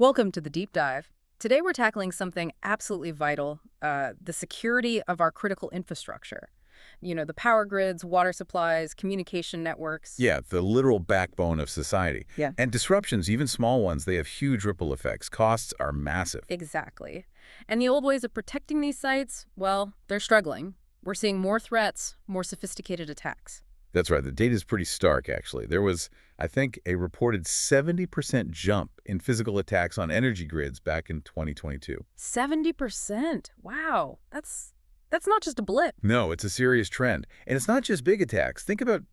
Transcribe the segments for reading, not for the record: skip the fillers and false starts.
Welcome to the deep dive. Today we're tackling something absolutely vital, the security of our critical infrastructure. You know, the power grids, water supplies, communication networks. Yeah, the literal backbone of society. Yeah. And disruptions, even small ones, they have huge ripple effects. Costs are massive. Exactly. And the old ways of protecting these sites, well, they're struggling. We're seeing more threats, more sophisticated attacks. That's right. The data is pretty stark, actually. There was, I think, a reported 70% jump in physical attacks on energy grids back in 2022. 70%. Wow. That's not just a blip. No, it's a serious trend. And it's not just big attacks. Think about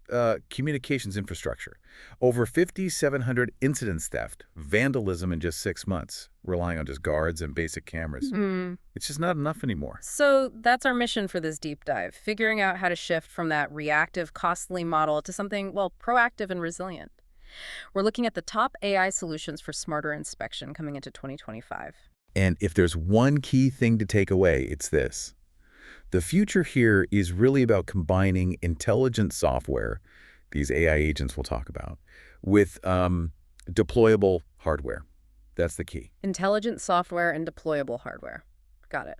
communications infrastructure. Over 5,700 incidents theft, vandalism in just 6 months, relying on just guards and basic cameras. It's just not enough anymore. So that's our mission for this deep dive, figuring out how to shift from that reactive, costly model to something, well, proactive and resilient. We're looking at the top AI solutions for smarter inspection coming into 2025. And if there's one key thing to take away, it's this. The future here is really about combining intelligent software, these AI agents we'll talk about, with deployable hardware. That's the key. Intelligent software and deployable hardware. Got it.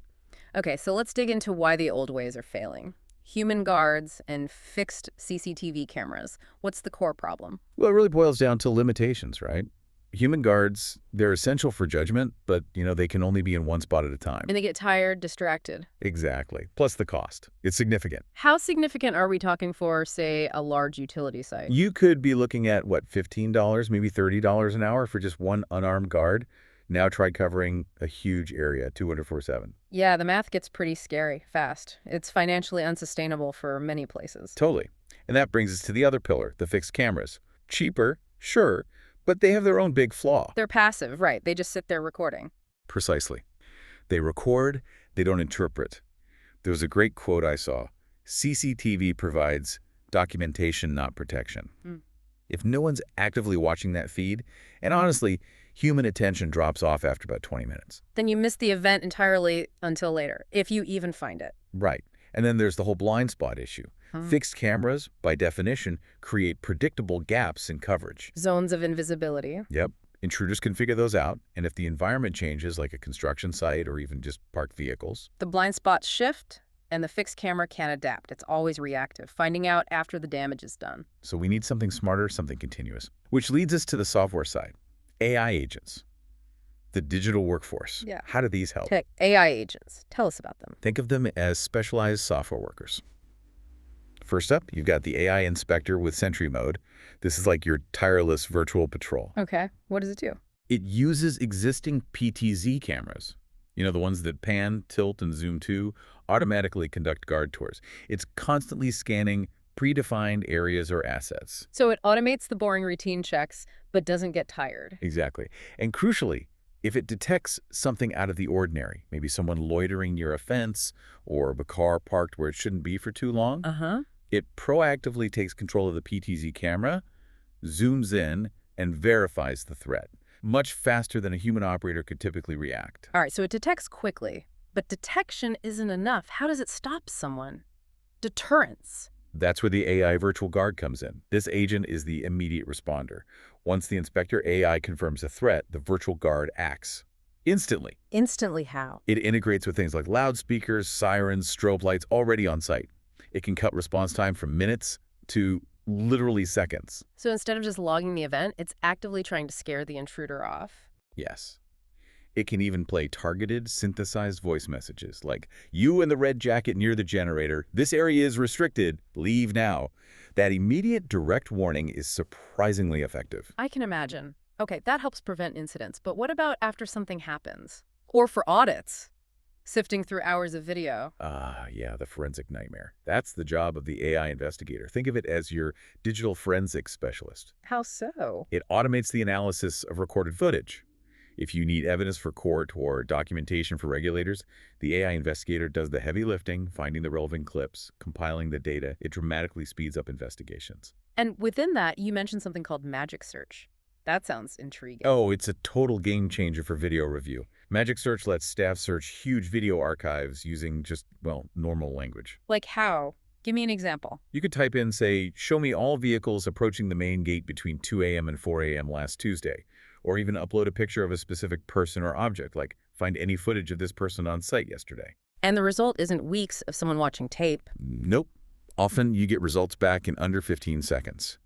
Okay, so let's dig into why the old ways are failing. Human guards and fixed CCTV cameras. What's the core problem? Well, it really boils down to limitations, right? Human guards, they're essential for judgment, but, they can only be in one spot at a time. And they get tired, distracted. Exactly. Plus the cost. It's significant. How significant are we talking for, say, a large utility site? You could be looking at, what, $15, maybe $30 an hour for just one unarmed guard. Now try covering a huge area, 24/7. Yeah, the math gets pretty scary fast. It's financially unsustainable for many places. Totally. And that brings us to the other pillar, the fixed cameras. Cheaper, sure, but they have their own big flaw. They're passive, right? They just sit there recording. Precisely. They record, they don't interpret. There was a great quote I saw. CCTV provides documentation, not protection. If no one's actively watching that feed, and honestly, human attention drops off after about 20 minutes. Then you miss the event entirely until later, if you even find it. Right. And then there's the whole blind spot issue. Fixed cameras, by definition, create predictable gaps in coverage. Zones of invisibility. Yep. Intruders can figure those out, and if the environment changes, like a construction site or even just parked vehicles, The blind spots shift, and the fixed camera can't adapt. It's always reactive, finding out after the damage is done. so we need something smarter, something continuous. Which leads us to the software side. AI agents. The digital workforce. Yeah. How do these help? Tech AI agents. Tell us about them. Think of them as specialized software workers. First up, you've got the AI inspector with Sentry Mode. This is like your tireless virtual patrol. Okay, what does it do? It uses existing PTZ cameras. The ones that pan, tilt, and zoom to automatically conduct guard tours. It's constantly scanning predefined areas or assets. So it automates the boring routine checks, but doesn't get tired. Exactly. And crucially, if it detects something out of the ordinary, maybe someone loitering near a fence or a car parked where it shouldn't be for too long, it proactively takes control of the PTZ camera, zooms in, and verifies the threat, much faster than a human operator could typically react. All right, so it detects quickly, but detection isn't enough. How does it stop someone? Deterrence. That's where the AI virtual guard comes in. This agent is the immediate responder. Once the inspector AI confirms a threat, the virtual guard acts instantly. Instantly how? It integrates with things like loudspeakers, sirens, strobe lights already on site. It can cut response time from minutes to literally seconds. So instead of just logging the event, it's actively trying to scare the intruder off. Yes. It can even play targeted, synthesized voice messages like, "You in the red jacket near the generator, this area is restricted, leave now." That immediate direct warning is surprisingly effective. I can imagine. Okay, that helps prevent incidents, but what about after something happens? Or for audits? Sifting through hours of video. Yeah, the forensic nightmare. That's the job of the AI investigator. Think of it as your digital forensics specialist. How so? It automates the analysis of recorded footage. If you need evidence for court or documentation for regulators, the AI investigator does the heavy lifting, finding the relevant clips, compiling the data. It dramatically speeds up investigations. And within that, you mentioned something called Magic Search. That sounds intriguing. Oh, it's a total game changer for video review. Magic Search lets staff search huge video archives using just, normal language. Like how? Give me an example. You could type in, say, "Show me all vehicles approaching the main gate between 2 a.m. and 4 a.m. last Tuesday," Or even upload a picture of a specific person or object, like find any footage of this person on site yesterday. And the result isn't weeks of someone watching tape. Nope. Often you get results back in under 15 seconds.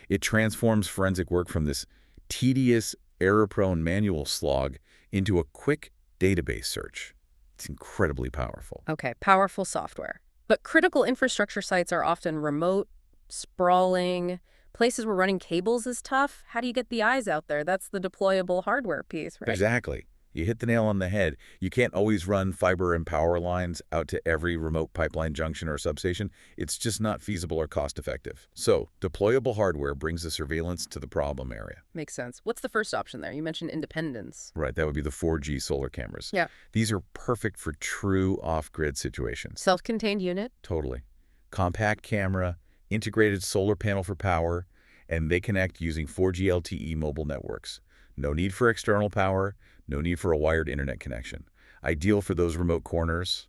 It transforms forensic work from this tedious, error-prone manual slog into a quick database search. It's incredibly powerful. Okay, powerful software. But critical infrastructure sites are often remote, sprawling. Places where running cables is tough. How do you get the eyes out there? That's the deployable hardware piece, right? Exactly. You hit the nail on the head. You can't always run fiber and power lines out to every remote pipeline junction or substation. It's just not feasible or cost-effective. So, deployable hardware brings the surveillance to the problem area. Makes sense. What's the first option there? You mentioned independence. Right, that would be the 4G solar cameras. Yeah. These are perfect for true off-grid situations. Self-contained unit? Totally. Compact camera, integrated solar panel for power, and they connect using 4G LTE mobile networks. No need for external power, no need for a wired internet connection. Ideal for those remote corners,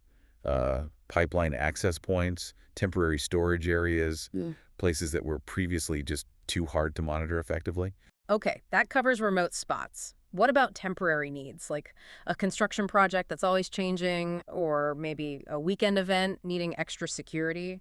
pipeline access points, temporary storage areas, places that were previously just too hard to monitor effectively. Okay, that covers remote spots. What about temporary needs, like a construction project that's always changing, or maybe a weekend event needing extra security?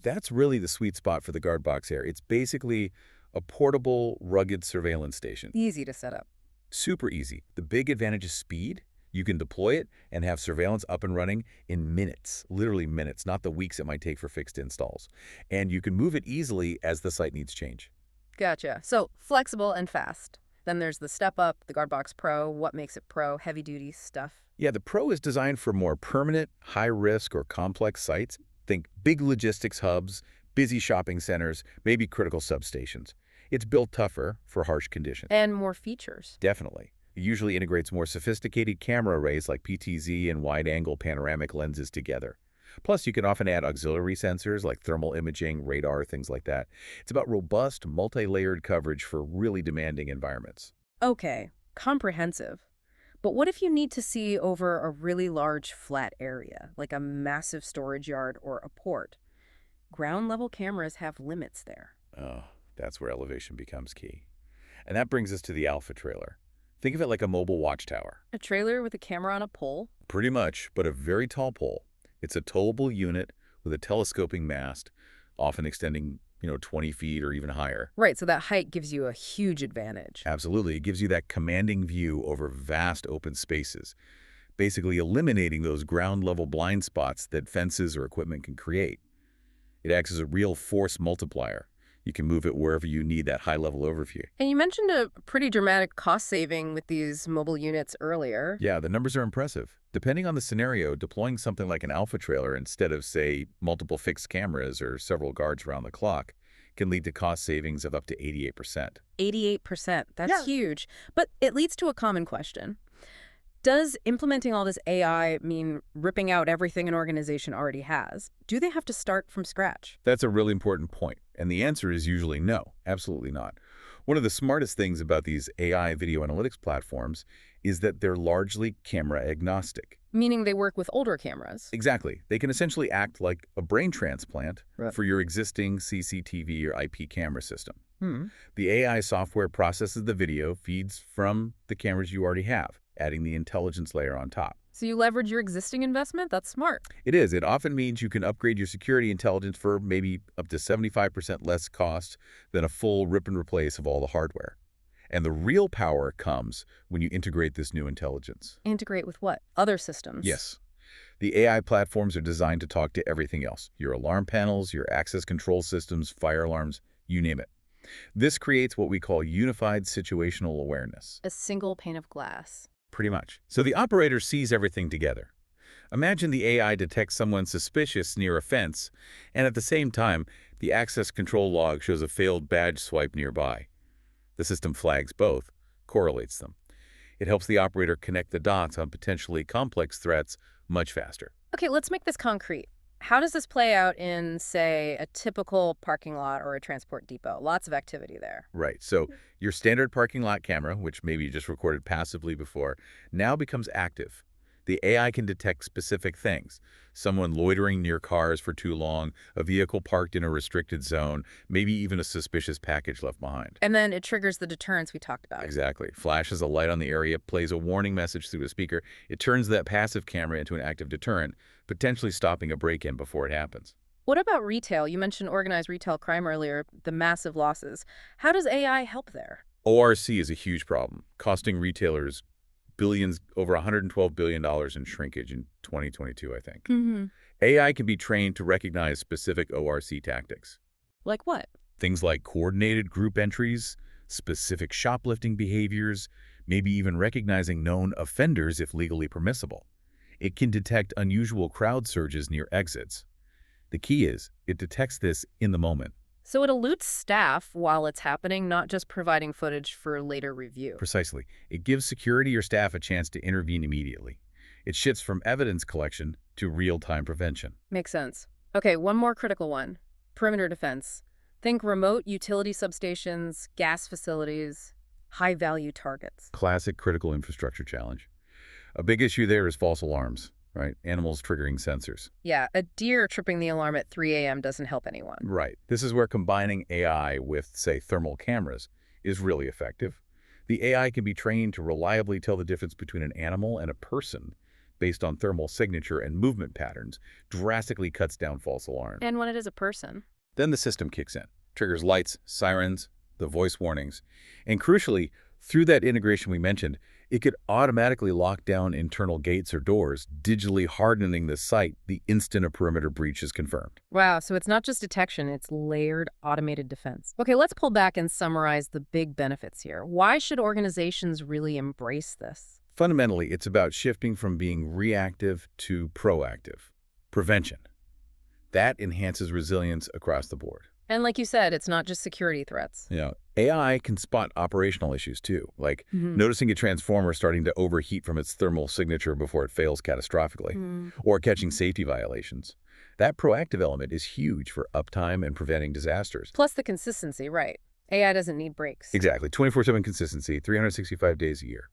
That's really the sweet spot for the guard box here. It's basically a portable, rugged surveillance station. Easy to set up. Super easy. The big advantage is speed. You can deploy it and have surveillance up and running in minutes, literally minutes, not the weeks it might take for fixed installs. And you can move it easily as the site needs change. Gotcha. So flexible and fast. Then there's the Step Up, the Guardbox Pro. What makes it pro? Heavy-duty stuff. Yeah, the Pro is designed for more permanent, high-risk, or complex sites. Think big logistics hubs, busy shopping centers, maybe critical substations. It's built tougher for harsh conditions. And more features. Definitely. It usually integrates more sophisticated camera arrays like PTZ and wide-angle panoramic lenses together. Plus, you can often add auxiliary sensors like thermal imaging, radar, things like that. It's about robust, multi-layered coverage for really demanding environments. Okay, comprehensive. But what if you need to see over a really large flat area, like a massive storage yard or a port? Ground-level cameras have limits there. Oh, that's where elevation becomes key. And that brings us to the Alpha trailer. Think of it like a mobile watchtower. A trailer with a camera on a pole? Pretty much, but a very tall pole. It's a towable unit with a telescoping mast, often extending, 20 feet or even higher. Right, so that height gives you a huge advantage. Absolutely. It gives you that commanding view over vast open spaces, basically eliminating those ground-level blind spots that fences or equipment can create. It acts as a real force multiplier. You can move it wherever you need that high-level overview. And you mentioned a pretty dramatic cost saving with these mobile units earlier. Yeah, the numbers are impressive. Depending on the scenario, deploying something like an Alpha trailer instead of, say, multiple fixed cameras or several guards around the clock can lead to cost savings of up to 88%. 88%. That's huge. But it leads to a common question. Does implementing all this AI mean ripping out everything an organization already has? Do they have to start from scratch? That's a really important point, and the answer is usually no, absolutely not. One of the smartest things about these AI video analytics platforms is that they're largely camera-agnostic. Meaning they work with older cameras. Exactly. They can essentially act like a brain transplant Right. for your existing CCTV or IP camera system. Hmm. The AI software processes the video feeds from the cameras you already have, adding the intelligence layer on top. So you leverage your existing investment? That's smart. It is. It often means you can upgrade your security intelligence for maybe up to 75% less cost than a full rip and replace of all the hardware. And the real power comes when you integrate this new intelligence. Integrate with what? Other systems? Yes. The AI platforms are designed to talk to everything else. Your alarm panels, your access control systems, fire alarms, you name it. This creates what we call unified situational awareness. A single pane of glass. Pretty much. So the operator sees everything together. Imagine the AI detects someone suspicious near a fence, and at the same time, the access control log shows a failed badge swipe nearby. The system flags both, correlates them. It helps the operator connect the dots on potentially complex threats much faster. Okay, let's make this concrete. How does this play out in, say, a typical parking lot or a transport depot? Lots of activity there. Right. So your standard parking lot camera, which maybe you just recorded passively before, now becomes active. The AI can detect specific things. Someone loitering near cars for too long, a vehicle parked in a restricted zone, maybe even a suspicious package left behind. And then it triggers the deterrence we talked about. Exactly. Flashes a light on the area, plays a warning message through a speaker. It turns that passive camera into an active deterrent, potentially stopping a break-in before it happens. What about retail? You mentioned organized retail crime earlier, the massive losses. How does AI help there? ORC is a huge problem, costing retailers billions, over $112 billion in shrinkage in 2022, I think. AI can be trained to recognize specific ORC tactics. Like what? Things like coordinated group entries, specific shoplifting behaviors, maybe even recognizing known offenders if legally permissible. It can detect unusual crowd surges near exits. The key is, it detects this in the moment. So it eludes staff while it's happening, not just providing footage for later review. Precisely. It gives security or staff a chance to intervene immediately. It shifts from evidence collection to real-time prevention. Makes sense. Okay, one more critical one. Perimeter defense. Think remote utility substations, gas facilities, high-value targets. Classic critical infrastructure challenge. A big issue there is false alarms, right? Animals triggering sensors. Yeah, a deer tripping the alarm at 3 a.m. doesn't help anyone. Right. This is where combining AI with, say, thermal cameras is really effective. The AI can be trained to reliably tell the difference between an animal and a person based on thermal signature and movement patterns, drastically cuts down false alarms. And when it is a person? Then the system kicks in, triggers lights, sirens, the voice warnings, and crucially, through that integration we mentioned, it could automatically lock down internal gates or doors, digitally hardening the site the instant a perimeter breach is confirmed. Wow, so it's not just detection, it's layered automated defense. Okay, let's pull back and summarize the big benefits here. Why should organizations really embrace this? Fundamentally, it's about shifting from being reactive to proactive. Prevention. That enhances resilience across the board. And like you said, it's not just security threats. AI can spot operational issues too, like noticing a transformer starting to overheat from its thermal signature before it fails catastrophically, or catching safety violations. That proactive element is huge for uptime and preventing disasters. Plus the consistency, right? AI doesn't need breaks. Exactly. 24/7 consistency, 365 days a year.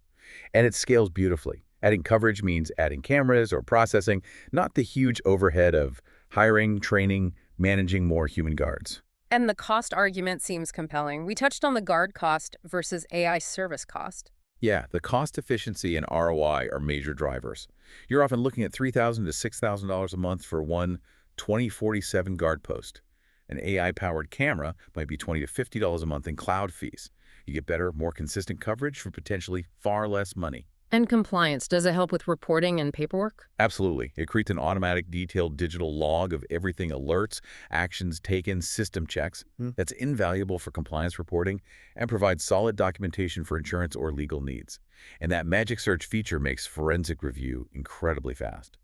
And it scales beautifully. Adding coverage means adding cameras or processing, not the huge overhead of hiring, training, managing more human guards. And the cost argument seems compelling. We touched on the guard cost versus AI service cost. Yeah, the cost efficiency and ROI are major drivers. You're often looking at $3,000 to $6,000 a month for one 2047 guard post. An AI-powered camera might be $20 to $50 a month in cloud fees. You get better, more consistent coverage for potentially far less money. And compliance, does it help with reporting and paperwork? Absolutely. It creates an automatic, detailed digital log of everything: alerts, actions taken, system checks. That's invaluable for compliance reporting and provides solid documentation for insurance or legal needs. And that Magic Search feature makes forensic review incredibly fast.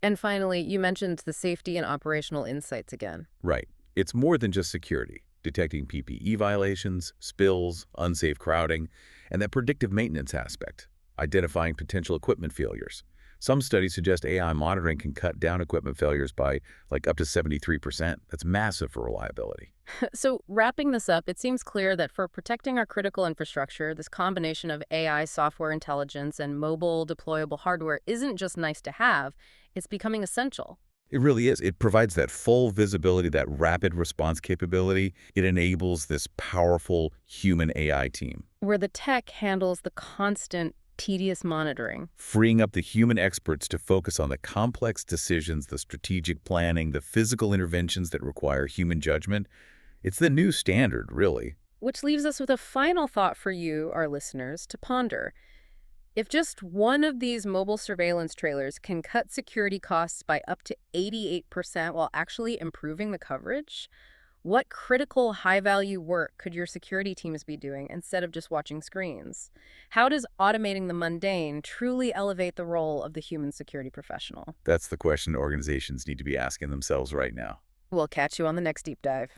And finally, you mentioned the safety and operational insights again. Right. It's more than just security. Detecting PPE violations, spills, unsafe crowding, and that predictive maintenance aspect. Identifying potential equipment failures. Some studies suggest AI monitoring can cut down equipment failures by up to 73%. That's massive for reliability. So wrapping this up, it seems clear that for protecting our critical infrastructure, this combination of AI, software intelligence, and mobile deployable hardware isn't just nice to have, it's becoming essential. It really is. It provides that full visibility, that rapid response capability. It enables this powerful human AI team, Where the tech handles the constant tedious monitoring. freeing up the human experts to focus on the complex decisions, the strategic planning, the physical interventions that require human judgment. It's the new standard, really. Which leaves us with a final thought for you, our listeners, to ponder. If just one of these mobile surveillance trailers can cut security costs by up to 88% while actually improving the coverage, what critical high-value work could your security teams be doing instead of just watching screens? How does automating the mundane truly elevate the role of the human security professional? That's the question organizations need to be asking themselves right now. We'll catch you on the next deep dive.